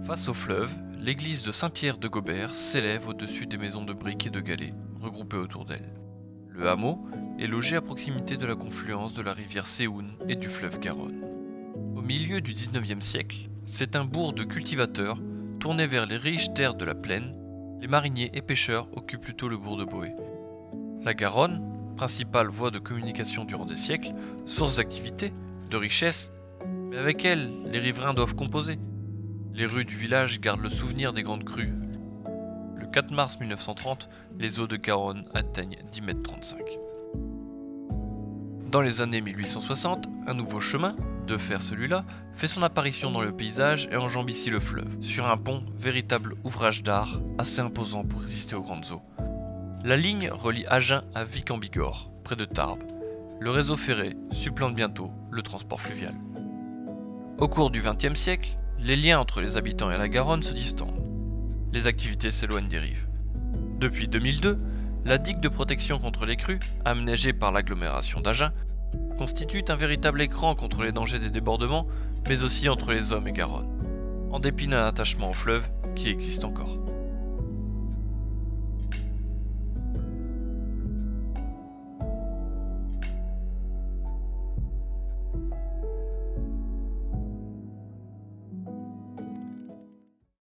Face au fleuve, l'église de Saint-Pierre de Gobert s'élève au-dessus des maisons de briques et de galets, regroupées autour d'elle. Le hameau est logé à proximité de la confluence de la rivière Séoune et du fleuve Garonne. Au milieu du XIXe siècle, c'est un bourg de cultivateurs tourné vers les riches terres de la plaine. Les mariniers et pêcheurs occupent plutôt le bourg de Boë. La Garonne, principale voie de communication durant des siècles, source d'activité, de richesse, mais avec elle, les riverains doivent composer. Les rues du village gardent le souvenir des grandes crues. Le 4 mars 1930, les eaux de Garonne atteignent 10,35 m. Dans les années 1860, un nouveau chemin, de fer celui-là, fait son apparition dans le paysage et enjambe ici le fleuve, sur un pont, véritable ouvrage d'art, assez imposant pour résister aux grandes eaux. La ligne relie Agen à Vic-en-Bigorre, près de Tarbes. Le réseau ferré supplante bientôt le transport fluvial. Au cours du XXe siècle, les liens entre les habitants et la Garonne se distendent. Les activités s'éloignent des rives. Depuis 2002, la digue de protection contre les crues, aménagée par l'agglomération d'Agen, constitue un véritable écran contre les dangers des débordements, mais aussi entre les hommes et Garonne, en dépit d'un attachement au fleuve qui existe encore.